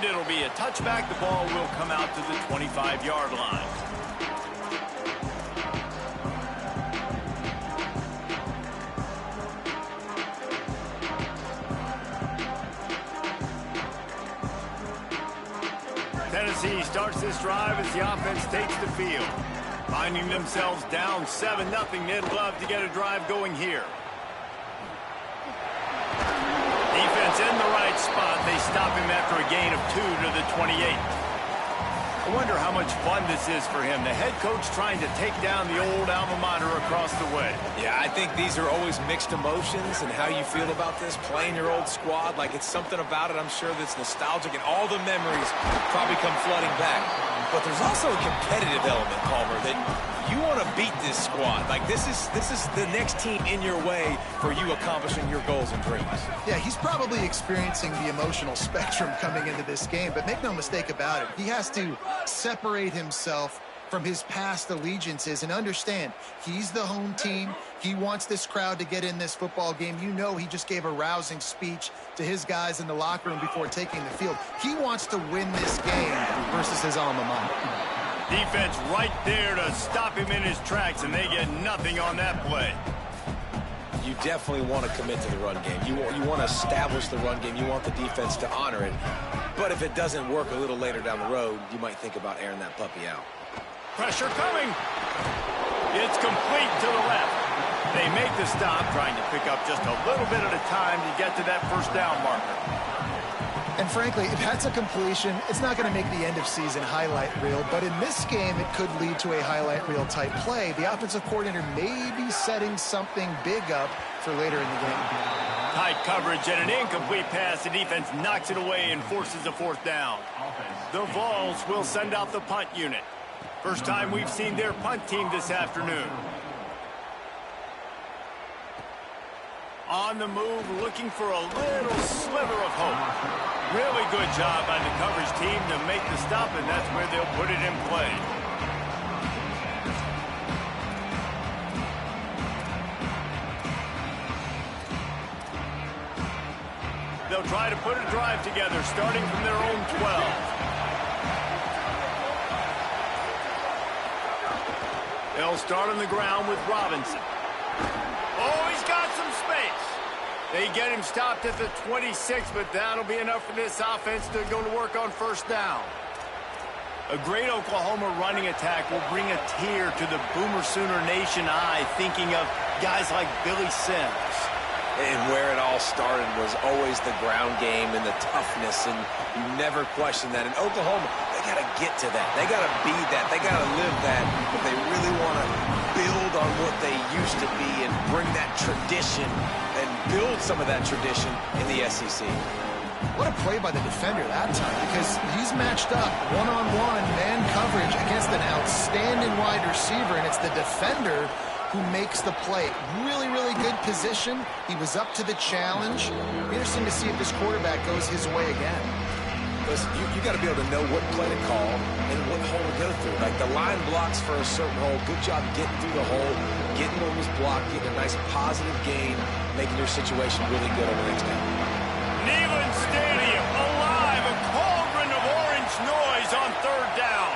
and it'll be a touchback. The ball will come out to the 25-yard line. Tennessee starts this drive as the offense takes the field. Finding themselves down 7-0, they'd love to get a drive going here. Defense in the right spot. They stop him after a gain of 2 to the 28. I wonder how much fun this is for him. The head coach trying to take down the old alma mater across the way. Yeah, I think these are always mixed emotions and how you feel about this, playing your old squad. Like, it's something about it, I'm sure, that's nostalgic, and all the memories probably come flooding back. But there's also a competitive element, Palmer, that you want to beat this squad. Like, this is the next team in your way for you accomplishing your goals and dreams. Yeah, he's probably experiencing the emotional spectrum coming into this game, but make no mistake about it. He has to separate himself from his past allegiances and understand he's the home team. He wants this crowd to get in this football game. You know, he just gave a rousing speech to his guys in the locker room before taking the field. He wants to win this game versus his alma mater. Defense right there to stop him in his tracks, and they get nothing on that play. You definitely want to commit to the run game. You want to establish the run game. You want the defense to honor it. But if it doesn't work a little later down the road, you might think about airing that puppy out. Pressure coming. It's complete to the left. They make the stop, trying to pick up just a little bit at a time to get to that first down marker. And frankly, if that's a completion, it's not going to make the end-of-season highlight reel. But in this game, it could lead to a highlight reel type play. The offensive coordinator may be setting something big up for later in the game. Tight coverage and an incomplete pass. The defense knocks it away and forces a fourth down. The Vols will send out the punt unit. First time we've seen their punt team this afternoon. On the move, looking for a little sliver of hope. Really good job by the coverage team to make the stop, and that's where they'll put it in play. They'll try to put a drive together, starting from their own 12. They'll start on the ground with Robinson. Oh, he's got some space. They get him stopped at the 26, but that'll be enough for this offense to go to work on first down. A great Oklahoma running attack will bring a tear to the Boomer Sooner Nation eye, thinking of guys like Billy Sims. And where it all started was always the ground game and the toughness, and you never question that. In Oklahoma, they got to get to that. They got to be that. They got to live that. But they really want to build on what they used to be and bring that tradition and build some of that tradition in the SEC. What a play by the defender that time, because he's matched up one-on-one man coverage against an outstanding wide receiver, and it's the defender who makes the play. Really, really good position. He was up to the challenge. Interesting to see if this quarterback goes his way again. Listen, you got to be able to know what play to call and what hole to go through. Like, the line blocks for a certain hole. Good job getting through the hole, getting what was blocked, getting a nice positive gain, making your situation really good on the next down. Neyland Stadium alive, a cauldron of orange noise on third down.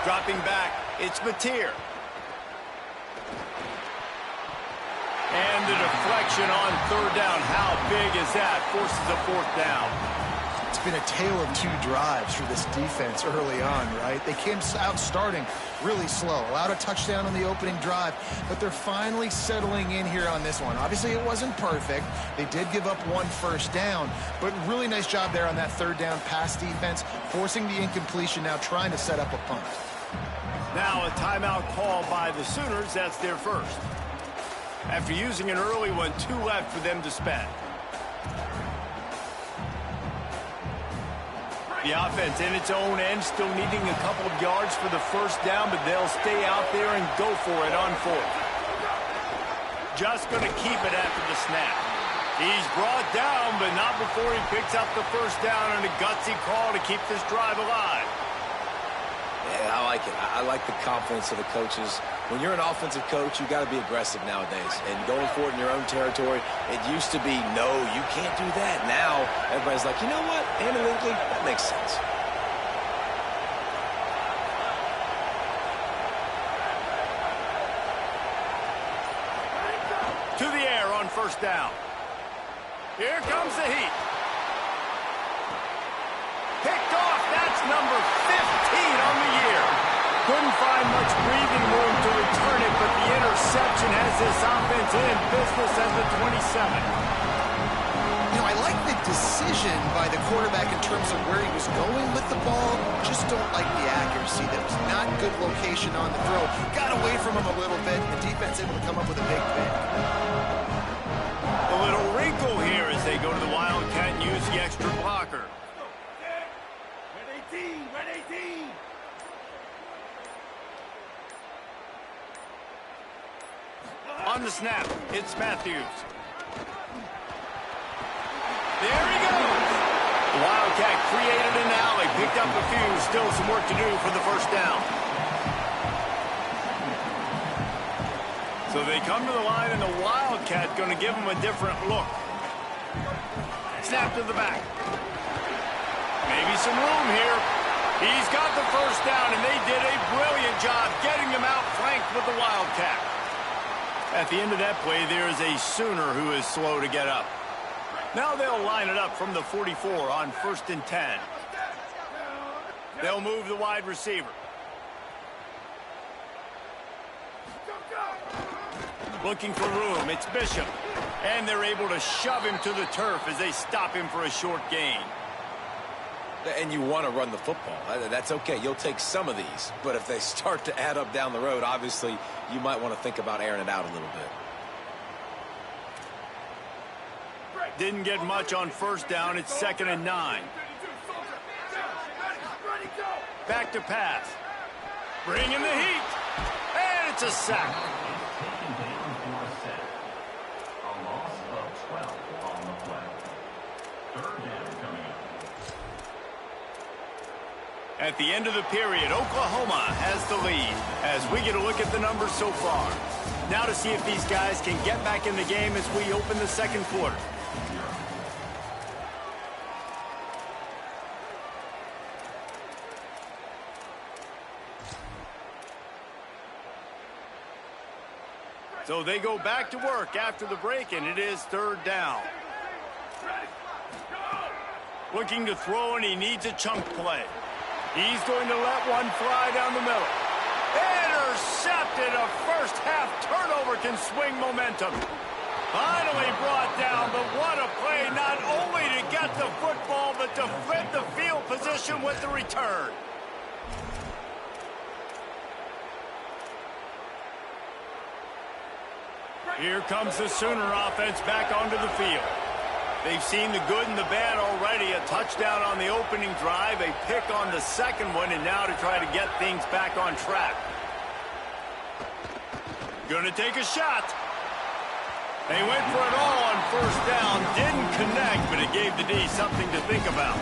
Dropping back, it's Mateer. And the deflection on third down. How big is that? Forces a fourth down. It's been a tale of two drives for this defense early on, right? They came out starting really slow, allowed a touchdown on the opening drive, but they're finally settling in here on this one. Obviously, it wasn't perfect. They did give up one first down, but really nice job there on that third down pass defense, forcing the incompletion, now trying to set up a punt. Now a timeout call by the Sooners. That's their first. After using an early one, 2 left for them to spend. The offense in its own end, still needing a couple of yards for the first down, but they'll stay out there and go for it on fourth. Just going to keep it after the snap. He's brought down, but not before he picks up the first down, and a gutsy call to keep this drive alive. Yeah, I like it. I like the confidence of the coaches When you're an offensive coach, you got to be aggressive nowadays. And going for it in your own territory, it used to be, no, you can't do that. Now, everybody's like, you know what? Analytically, that makes sense. To the air on first down. Here comes the heat. Picked off. That's number 15 on the year. Couldn't find much breathing room to return it, but the interception has this offense in business at the 27. You know, I like the decision by the quarterback in terms of where he was going with the ball. Just don't like the accuracy. That was not good location on the throw. Got away from him a little bit. The defense able to come up with a big pick. A little wrinkle here as they go to the Wildcat and use the extra blocker. On the snap, it's Matthews. There he goes. The Wildcat created an alley, picked up a few, still some work to do for the first down. So they come to the line, and the Wildcat going to give them a different look. Snap to the back. Maybe some room here. He's got the first down, and they did a brilliant job getting him out flanked with the Wildcat. At the end of that play, there is a Sooner who is slow to get up. Now they'll line it up from the 44 on 1st and 10. They'll move the wide receiver. Looking for room, it's Bishop. And they're able to shove him to the turf as they stop him for a short gain. And you want to run the football. That's okay. You'll take some of these. But if they start to add up down the road, obviously, you might want to think about airing it out a little bit. Didn't get much on first down. It's 2nd and 9. Back to pass. Bringing the heat. And it's a sack. At the end of the period, Oklahoma has the lead as we get a look at the numbers so far. Now to see if these guys can get back in the game as we open the second quarter. So they go back to work after the break, and it is 3rd down. Looking to throw, and he needs a chunk play. He's going to let one fly down the middle. Intercepted. A first-half turnover can swing momentum. Finally brought down, but what a play, not only to get the football, but to flip the field position with the return. Here comes the Sooner offense back onto the field. They've seen the good and the bad already. A touchdown on the opening drive, a pick on the second one, and now to try to get things back on track. Gonna take a shot. They went for it all on first down. Didn't connect, but it gave the D something to think about.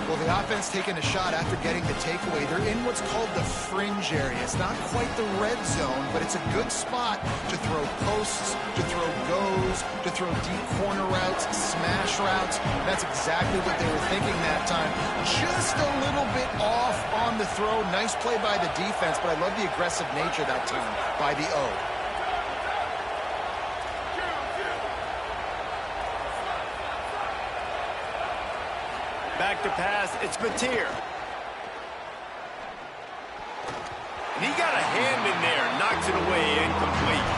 Well, the offense taking a shot after getting the takeaway. They're in what's called the fringe area. It's not quite the red zone, but it's a good spot to throw posts, to throw goes, to throw deep corner routes, smash routes. That's exactly what they were thinking that time. Just a little bit off on the throw. Nice play by the defense, but I love the aggressive nature that time by the O. Back to pass, it's Mateer. And he got a hand in there, knocks it away, incomplete.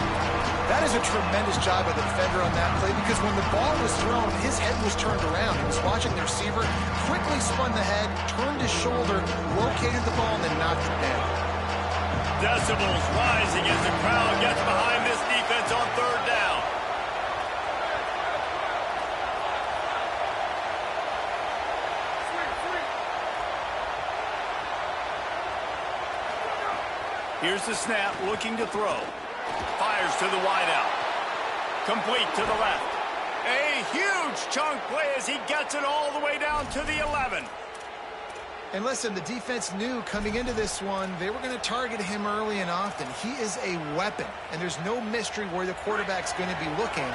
That is a tremendous job by the defender on that play because when the ball was thrown, his head was turned around. He was watching the receiver, quickly spun the head, turned his shoulder, located the ball, and then knocked it down. Decibels rising as the crowd gets behind this defense on 3rd down. Here's the snap, looking to throw. Fires to the wideout. Complete to the left. A huge chunk play as he gets it all the way down to the 11. And listen, the defense knew coming into this one, they were going to target him early and often. He is a weapon, and there's no mystery where the quarterback's going to be looking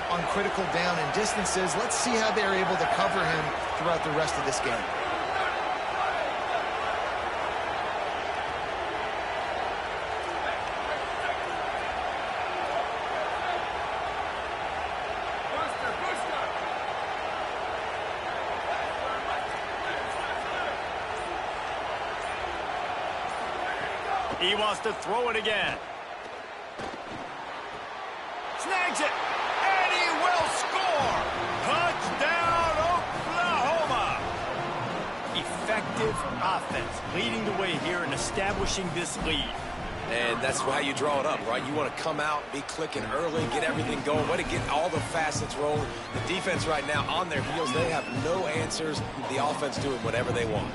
on critical down and distances. Let's see how they're able to cover him throughout the rest of this game. He wants to throw it again. Snags it, and he will score! Touchdown, Oklahoma! Effective offense, leading the way here and establishing this lead. And that's how you draw it up, right? You want to come out, be clicking early, get everything going, way to get all the facets rolling. The defense right now on their heels, they have no answers. The offense doing whatever they want.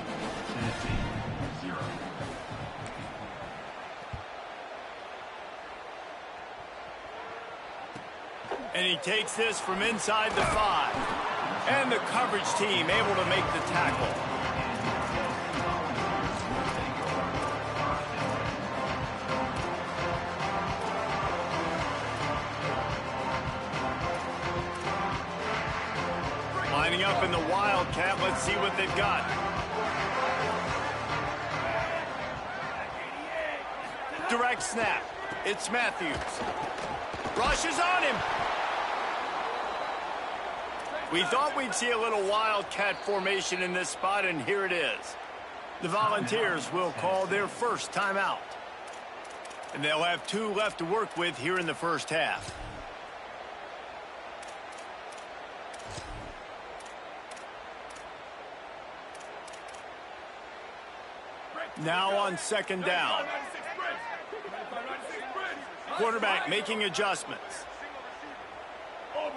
And he takes this from inside the 5. And the coverage team able to make the tackle. Lining up in the Wildcat. Let's see what they've got. Direct snap. It's Matthews. Rushes on him. We thought we'd see a little Wildcat formation in this spot, and here it is. The Volunteers will call their first timeout. And they'll have 2 left to work with here in the first half. Now on second down. Quarterback making adjustments. Over.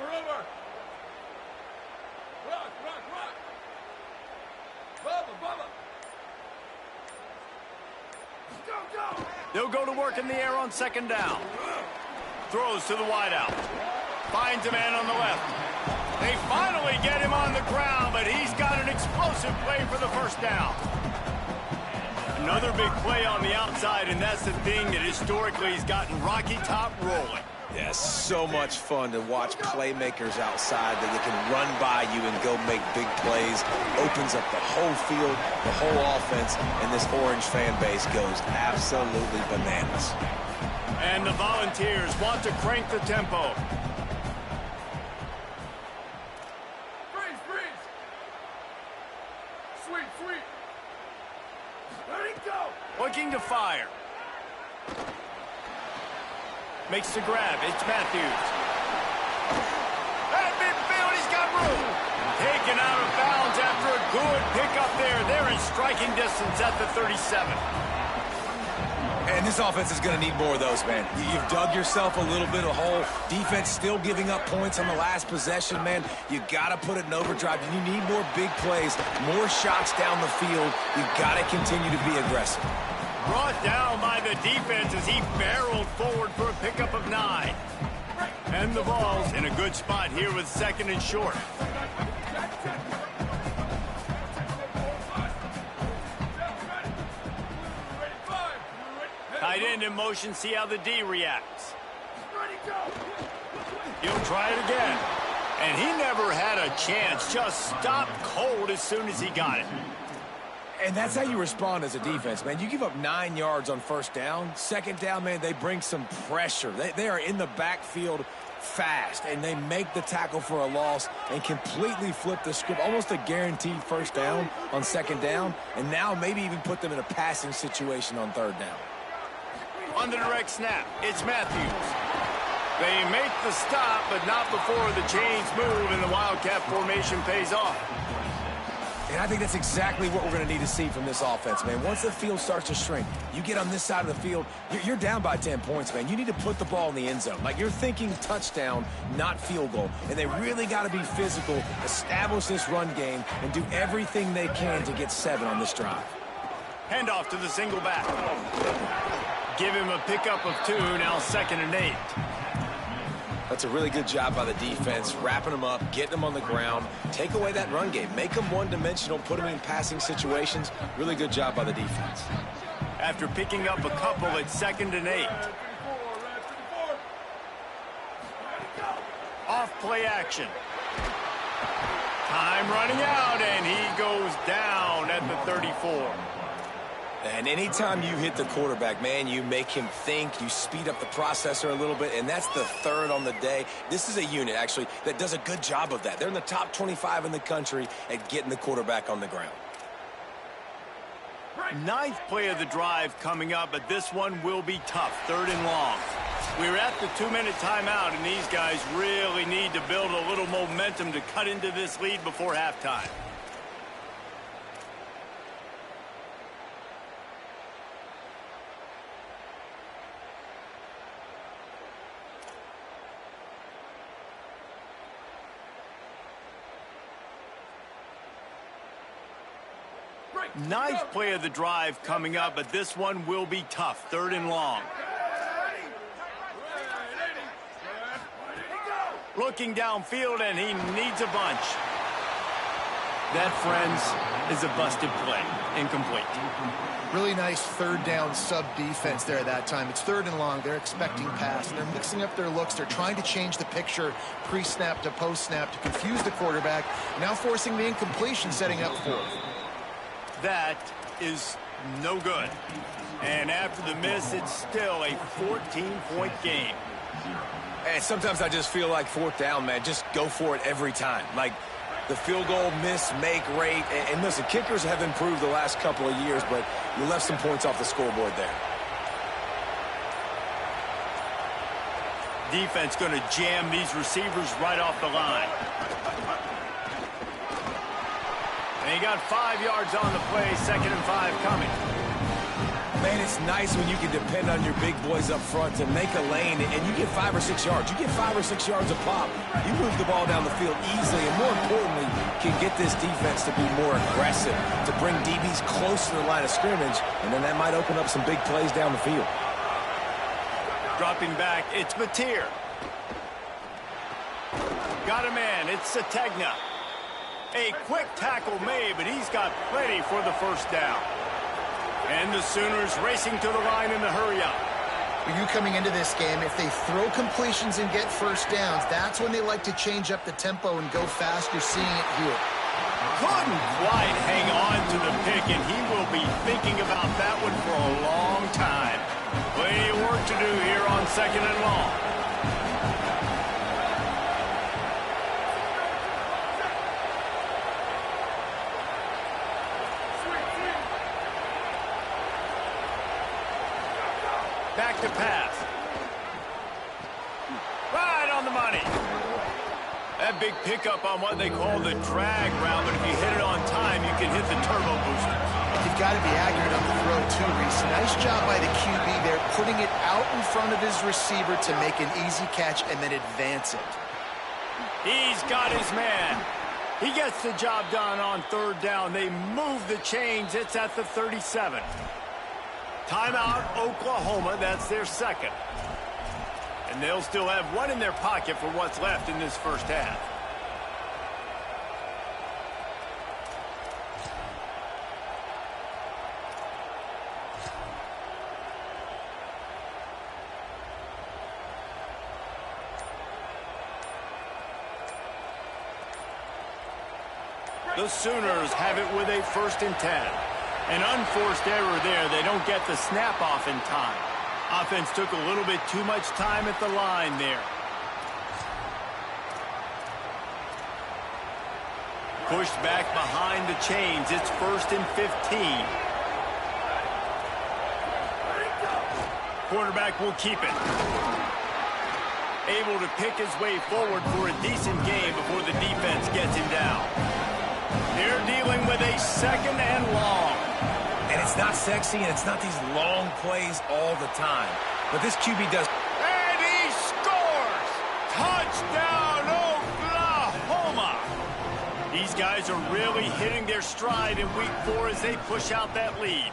Rock. Bubba. Go. They'll go to work in the air on second down. Throws to the wideout. Finds a man on the left. They finally get him on the ground, but he's got an explosive play for the first down. Another big play on the outside, and that's the thing that historically has gotten Rocky Top rolling. Yeah, so much fun to watch playmakers outside that they can run by you and go make big plays. Opens up the whole field, the whole offense, and this Orange fan base goes absolutely bananas. And the Volunteers want to crank the tempo. Freeze. Sweet. Let it go. Looking to fire. Makes the grab. It's Matthews. At midfield, he's got room. Taken out of bounds after a good pickup there. They're in striking distance at the 37. And this offense is going to need more of those, man. You've dug yourself a little bit of hole. Defense still giving up points on the last possession, man. You got to put it in overdrive. You need more big plays, more shots down the field. You got to continue to be aggressive. Brought down by the defense as he barreled forward for a pickup of 9. And the ball's in a good spot here with second and short. Tight end in motion, see how the D reacts. He'll try it again. And he never had a chance, just stopped cold as soon as he got it. And that's how you respond as a defense, man. You give up 9 yards on first down. Second down, man, they bring some pressure. They are in the backfield fast, and they make the tackle for a loss and completely flip the script. Almost a guaranteed first down on second down, and now maybe even put them in a passing situation on third down. On the direct snap, it's Matthews. They make the stop, but not before the chains move and the Wildcat formation pays off. And I think that's exactly what we're going to need to see from this offense, man. Once the field starts to shrink, you get on this side of the field, you're down by 10 points, man. You need to put the ball in the end zone. Like, you're thinking touchdown, not field goal. And they really got to be physical, establish this run game, and do everything they can to get 7 on this drive. Handoff to the single back. Give him a pickup of 2, now 2nd and 8. That's a really good job by the defense, wrapping them up, getting them on the ground, take away that run game, make them one-dimensional, put them in passing situations. Really good job by the defense. After picking up a couple at 2nd and 8. Off play action. Time running out, and he goes down at the 34. And anytime you hit the quarterback, man, you make him think, you speed up the processor a little bit, and that's the 3rd on the day. This is a unit, actually, that does a good job of that. They're in the top 25 in the country at getting the quarterback on the ground. 9th play of the drive coming up, but this one will be tough. 3rd and long. We're at the 2-minute timeout, and these guys really need to build a little momentum to cut into this lead before halftime. Ninth play of the drive coming up, but this one will be tough. 3rd and long. Looking downfield, and he needs a bunch. That, friends, is a busted play. Incomplete. Really nice 3rd down sub-defense there at that time. It's 3rd and long. They're expecting pass. They're mixing up their looks. They're trying to change the picture pre-snap to post-snap to confuse the quarterback. Now forcing the incompletion, setting up 4th. That is no good. And after the miss, it's still a 14-point game. And sometimes I just feel like 4th down, man, just go for it every time. Like the field goal miss-make rate. And listen, kickers have improved the last couple of years, but you left some points off the scoreboard there. Defense going to jam these receivers right off the line. And he got 5 yards on the play, 2nd and 5 coming. Man, it's nice when you can depend on your big boys up front to make a lane, and you get 5 or 6 yards. You get 5 or 6 yards a pop. You move the ball down the field easily, and more importantly, can get this defense to be more aggressive, to bring DBs close to the line of scrimmage, and then that might open up some big plays down the field. Dropping back, it's Mateer. Got a man, it's Sategna. A quick tackle made, but he's got plenty for the 1st down. And the Sooners racing to the line in the hurry-up. You coming into this game, if they throw completions and get 1st downs, that's when they like to change up the tempo and go fast. You're seeing it here. Couldn't quite hang on to the pick, and he will be thinking about that one for a long time. Plenty of work to do here on 2nd and long. Back to pass. Right on the money. That big pickup on what they call the drag route, but if you hit it on time, you can hit the turbo booster. You've got to be accurate on the throw, too, Reese. Nice job by the QB there, putting it out in front of his receiver to make an easy catch and then advance it. He's got his man. He gets the job done on 3rd down. They move the chains. It's at the 37. Timeout, Oklahoma. That's their 2nd. And they'll still have one in their pocket for what's left in this 1st half. The Sooners have it with a 1st and 10. An unforced error there. They don't get the snap off in time. Offense took a little bit too much time at the line there. Pushed back behind the chains. It's 1st and 15. Quarterback will keep it. Able to pick his way forward for a decent game before the defense gets him down. They're dealing with a 2nd and long. And it's not sexy, and it's not these long plays all the time. But this QB does. And he scores! Touchdown, Oklahoma! These guys are really hitting their stride in week 4 as they push out that lead.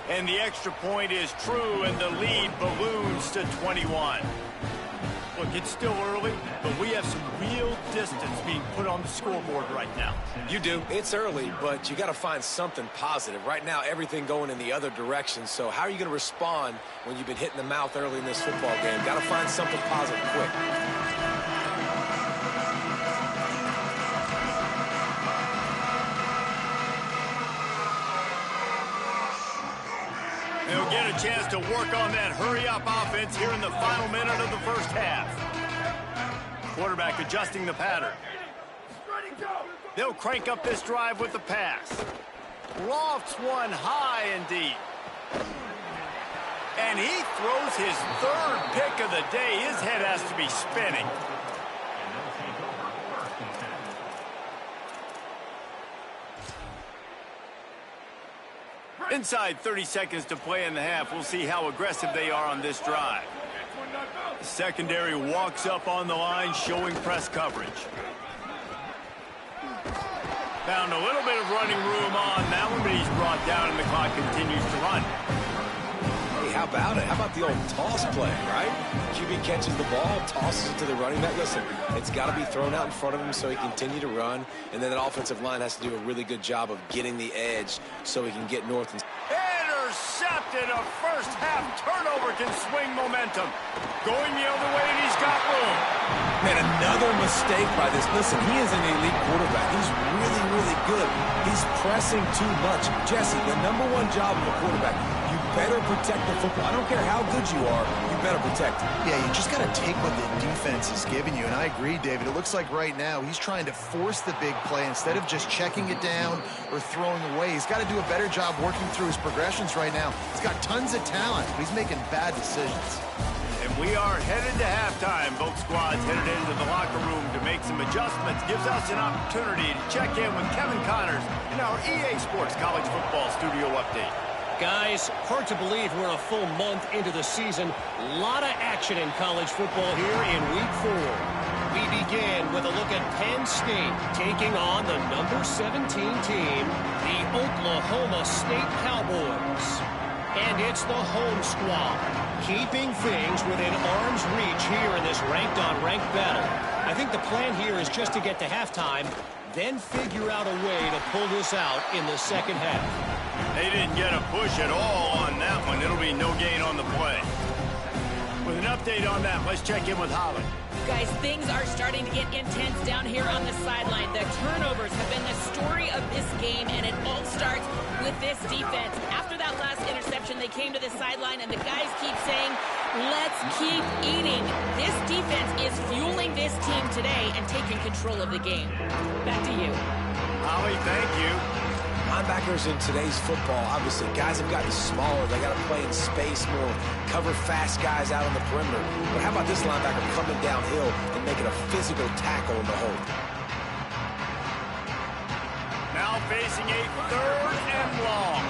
And the extra point is true, and the lead balloons to 21. Well, Look, it's still early, but we have some real distance being put on the scoreboard right now. You do. It's early, but you got to find something positive. Right now, everything going in the other direction. So how are you going to respond when you've been hit in the mouth early in this football game? Got to find something positive quick. They'll get a chance to work on that hurry-up offense here in the final minute of the first half. Quarterback adjusting the pattern. Ready, go! They'll crank up this drive with the pass. Lofts one high and deep. And he throws his third pick of the day. His head has to be spinning. Inside 30 seconds to play in the half. We'll see how aggressive they are on this drive. The secondary walks up on the line, showing press coverage. Found a little bit of running room on that one, but he's brought down and the clock continues to run. Hey, how about it? How about the old toss play, right? QB catches the ball, tosses it to the running back. Listen, it's got to be thrown out in front of him so he can continue to run, and then that offensive line has to do a really good job of getting the edge so he can get north and... Intercepted. A first half turnover can swing momentum. Going the other way, and he's got room. Man, another mistake by this. Listen, he is an elite quarterback. He's really, really good. He's pressing too much. Jesse, the number one job of a quarterback, you better protect the football. I don't care how good you are, you better protect it. Yeah, you just got to take what the defense is giving you, and I agree, David. It looks like right now he's trying to force the big play instead of just checking it down or throwing away. He's got to do a better job working through his progressions right now. He's got tons of talent, but he's making bad decisions. And we are headed to halftime. Both squads headed into the locker room to make some adjustments. Gives us an opportunity to check in with Kevin Connors in our EA Sports College Football Studio Update. Guys, hard to believe we're a full month into the season. A lot of action in college football here in Week 4. We begin with a look at Penn State taking on the number 17 team, the Oklahoma State Cowboys. And it's the home squad, keeping things within arm's reach here in this ranked-on-ranked battle. I think the plan here is just to get to halftime, then figure out a way to pull this out in the second half. They didn't get a push at all on that one. It'll be no gain on the play. With an update on that, let's check in with Holly. Guys, things are starting to get intense down here on the sideline. The turnovers have been the story of this game, and it all starts with this defense. After that last interception, they came to the sideline, and the guys keep saying, let's keep eating. This defense is fueling this team today and taking control of the game. Back to you. Holly, thank you. Linebackers in today's football, obviously, guys have gotten smaller. They got to play in space more, cover fast guys out on the perimeter. But how about this linebacker coming downhill and making a physical tackle in the hole? Now facing a third and long.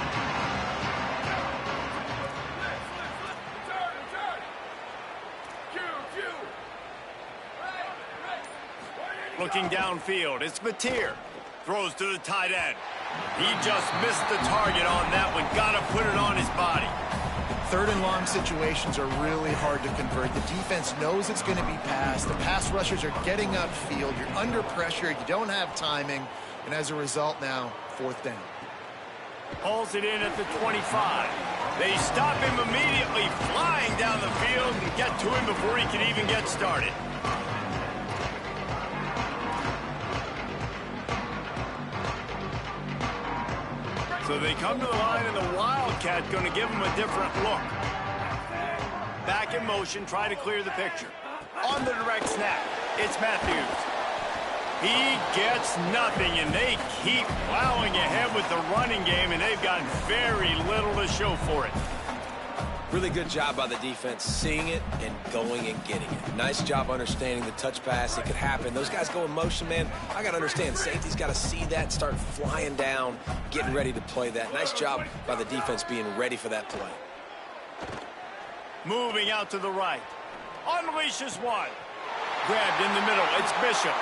Looking downfield, it's Mateer. Throws to the tight end. He just missed the target on that one. Got to put it on his body. Third and long situations are really hard to convert. The defense knows it's going to be passed. The pass rushers are getting upfield. You're under pressure. You don't have timing. And as a result now, fourth down. Pulls it in at the 25. They stop him immediately, flying down the field and get to him before he can even get started. So they come to the line, and the Wildcat going to give them a different look. Back in motion, try to clear the picture. On the direct snap, it's Matthews. He gets nothing, and they keep plowing ahead with the running game, and they've got very little to show for it. Really good job by the defense, seeing it and going and getting it. Nice job understanding the touch pass. It could happen. Those guys go in motion, man. I got to understand, safety's got to see that, start flying down, getting ready to play that. Nice job by the defense being ready for that play. Moving out to the right. Unleashes one. Grabbed in the middle. It's Bishop.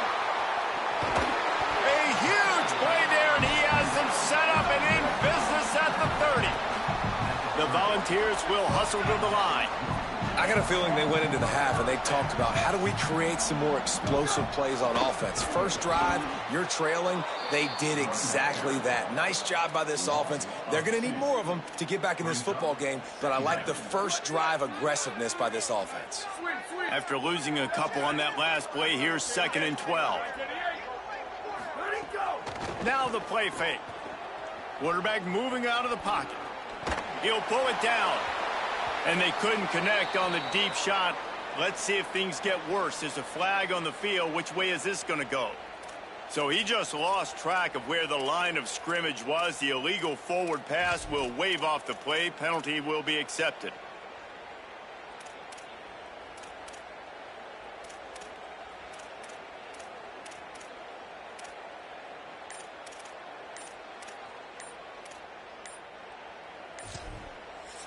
A huge play there, and he has them set up and in business at the 30. The Volunteers will hustle to the line. I got a feeling they went into the half and they talked about how do we create some more explosive plays on offense. First drive, you're trailing. They did exactly that. Nice job by this offense. They're going to need more of them to get back in this football game, but I like the first drive aggressiveness by this offense. After losing a couple on that last play, here's 2nd and 12. Now the play fake. Quarterback moving out of the pocket. He'll pull it down. And they couldn't connect on the deep shot. Let's see if things get worse. There's a flag on the field. Which way is this going to go? So he just lost track of where the line of scrimmage was. The illegal forward pass will wave off the play. Penalty will be accepted.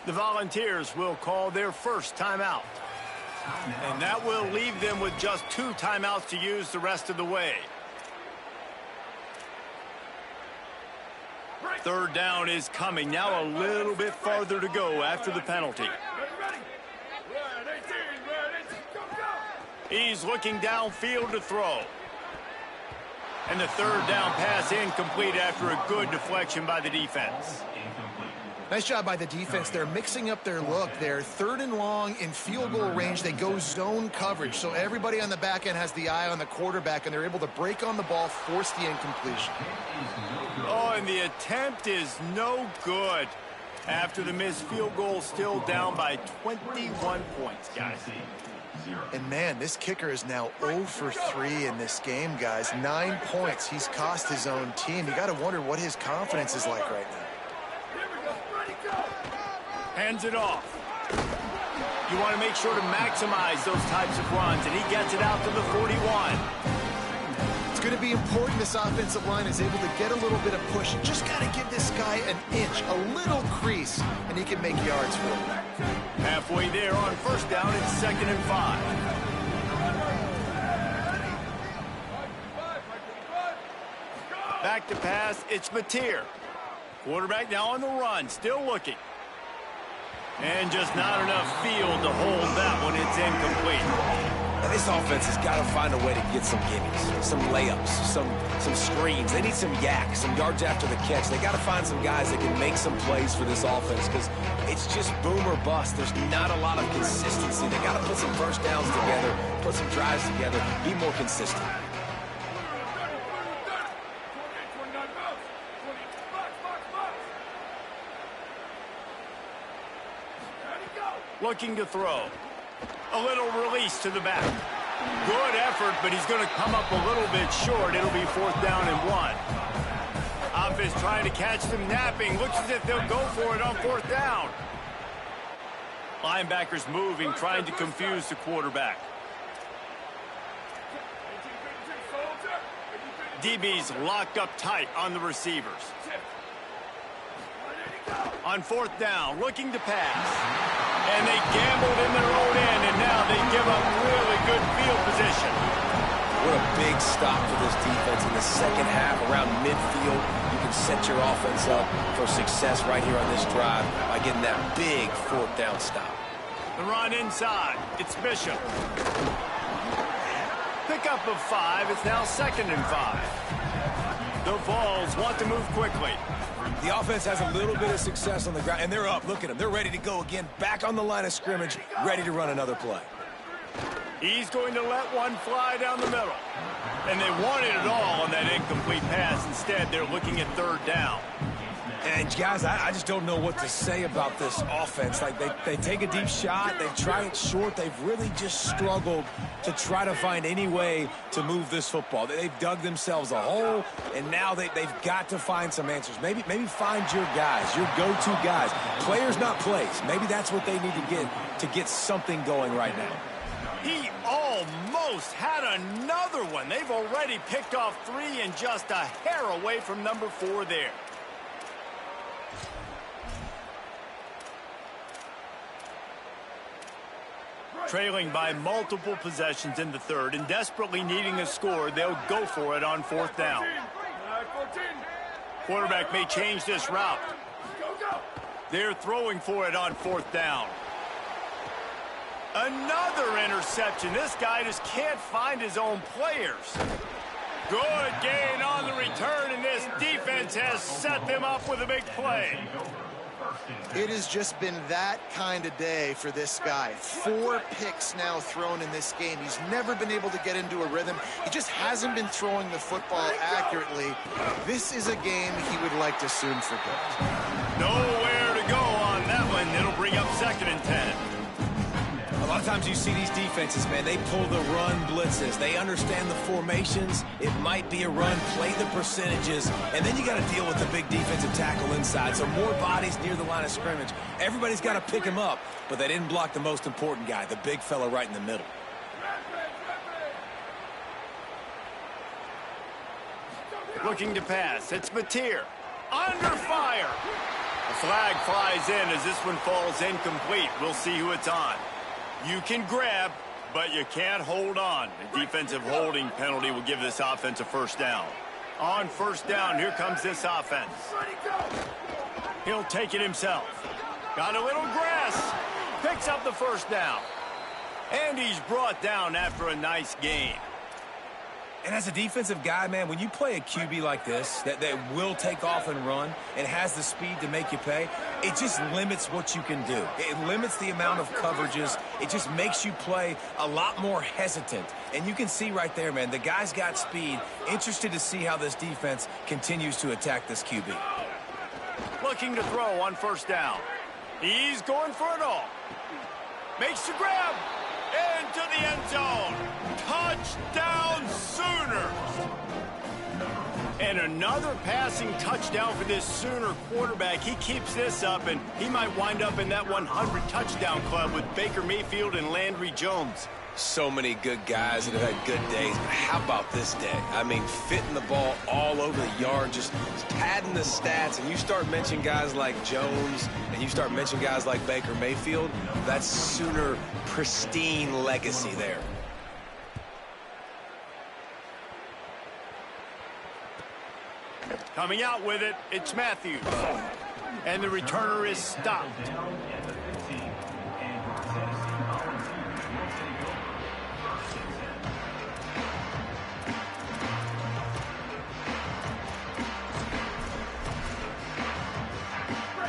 The Volunteers will call their first timeout. And that will leave them with just 2 timeouts to use the rest of the way. 3rd down is coming. Now a little bit farther to go after the penalty. He's looking downfield to throw. And the 3rd down pass incomplete after a good deflection by the defense. Nice job by the defense. They're mixing up their look. They're 3rd and long in field goal range. They go zone coverage. So everybody on the back end has the eye on the quarterback, and they're able to break on the ball, force the incompletion. Oh, and the attempt is no good. After the missed field goal, still down by 21 points, guys. And, man, this kicker is now 0 for 3 in this game, guys. 9 points. He's cost his own team. You got to wonder what his confidence is like right now. Hands it off. You want to make sure to maximize those types of runs, and he gets it out to the 41. It's going to be important this offensive line is able to get a little bit of push. Just got to give this guy an inch, a little crease, and he can make yards for him. Halfway there on 1st down, it's 2nd and 5. Back to pass, it's Mateer. Quarterback now on the run, still looking. And just not enough field to hold that one. It's incomplete. Now this offense has got to find a way to get some gimmies, some layups, some screens. They need some yak, some yards after the catch. They got to find some guys that can make some plays for this offense because it's just boom or bust. There's not a lot of consistency. They got to put some 1st downs together, put some drives together, be more consistent. Looking to throw. A little release to the back. Good effort, but he's going to come up a little bit short. It'll be 4th down and 1. Offense trying to catch them napping. Looks as if they'll go for it on 4th down. Linebackers moving, trying to confuse the quarterback. DB's locked up tight on the receivers. On 4th down, looking to pass. And they gambled in their own end, and now they give up really good field position. What a big stop for this defense in the 2nd half. Around midfield, you can set your offense up for success right here on this drive by getting that big 4th down stop. The run inside. It's Bishop. Pickup of 5. It's now 2nd and 5. The Vols want to move quickly. The offense has a little bit of success on the ground, and they're up. Look at them. They're ready to go again. Back on the line of scrimmage, ready to run another play. He's going to let one fly down the middle. And they wanted it all on that incomplete pass. Instead, they're looking at 3rd down. And, guys, I just don't know what to say about this offense. Like, they take a deep shot. They try it short. They've really just struggled to try to find any way to move this football. They've dug themselves a hole, and now they've got to find some answers. Maybe find your guys, your go-to guys. Players, not plays. Maybe that's what they need to get something going right now. He almost had another one. They've already picked off 3 and just a hair away from number 4 there. Trailing by multiple possessions in the 3rd and desperately needing a score, they'll go for it on 4th down. Quarterback may change this route. They're throwing for it on 4th down. Another interception. This guy just can't find his own players. Good gain on the return, and this defense has set them up with a big play. It has just been that kind of day for this guy. 4 picks now thrown in this game. He's never been able to get into a rhythm. He just hasn't been throwing the football accurately. This is a game he would like to soon forget. Nowhere to go on that one. It'll bring up 2nd and 10. A lot of times you see these defenses, man, they pull the run blitzes. They understand the formations. It might be a run, play the percentages, and then you got to deal with the big defensive tackle inside. So more bodies near the line of scrimmage. Everybody's got to pick him up, but they didn't block the most important guy, the big fella right in the middle. Looking to pass. It's Mateer. Under fire. The flag flies in as this one falls incomplete. We'll see who it's on. You can grab, but you can't hold on. The defensive holding penalty will give this offense a 1st down. On 1st down, here comes this offense. He'll take it himself. Got a little grass. Picks up the 1st down. And he's brought down after a nice gain. And as a defensive guy, man, when you play a QB like this that will take off and run and has the speed to make you pay, it just limits what you can do. It limits the amount of coverages. It just makes you play a lot more hesitant. And you can see right there, man, the guy's got speed. Interested to see how this defense continues to attack this QB. Looking to throw on 1st down. He's going for it all. Makes the grab. Into the end zone. Touchdown Sooners. And another passing touchdown for this Sooner quarterback. He keeps this up, and he might wind up in that 100 touchdown club with Baker Mayfield and Landry Jones. So many good guys that have had good days, but how about this day? I mean, fitting the ball all over the yard, just padding the stats, and you start mentioning guys like Jones, and you start mentioning guys like Baker Mayfield, that's Sooner pristine legacy there. Coming out with it, it's Matthews. And the returner is stopped.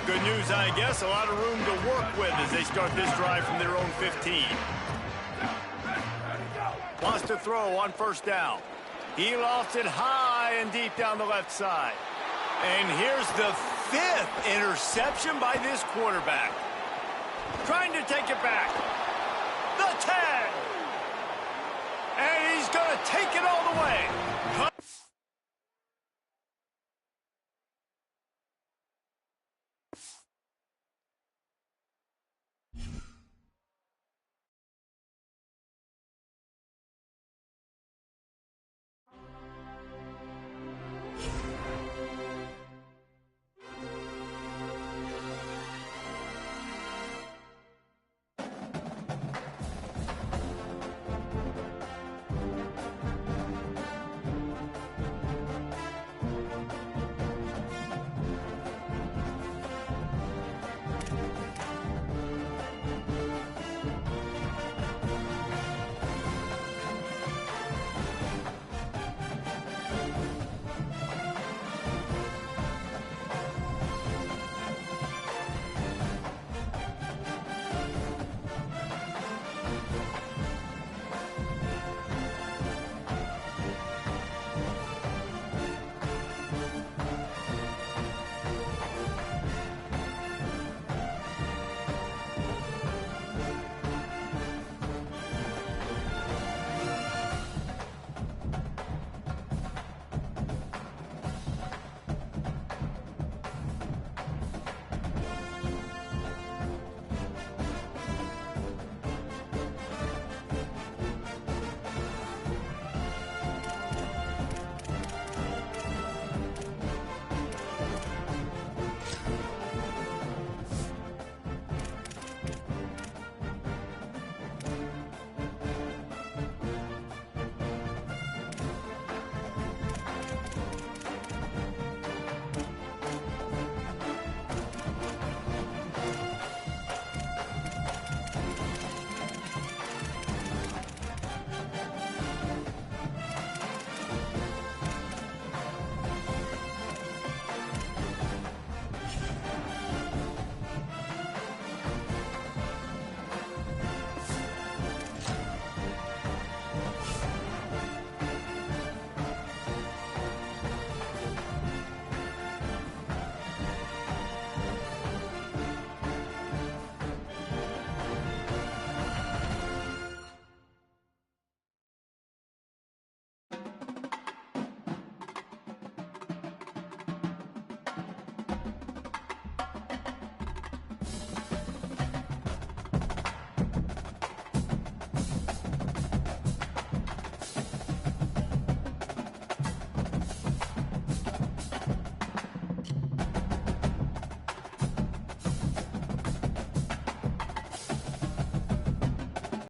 Good news, I guess. A lot of room to work with as they start this drive from their own 15. Wants to throw on 1st down. He lofts it high and deep down the left side. And here's the 5th interception by this quarterback. Trying to take it back. The 10. And he's going to take it all the way.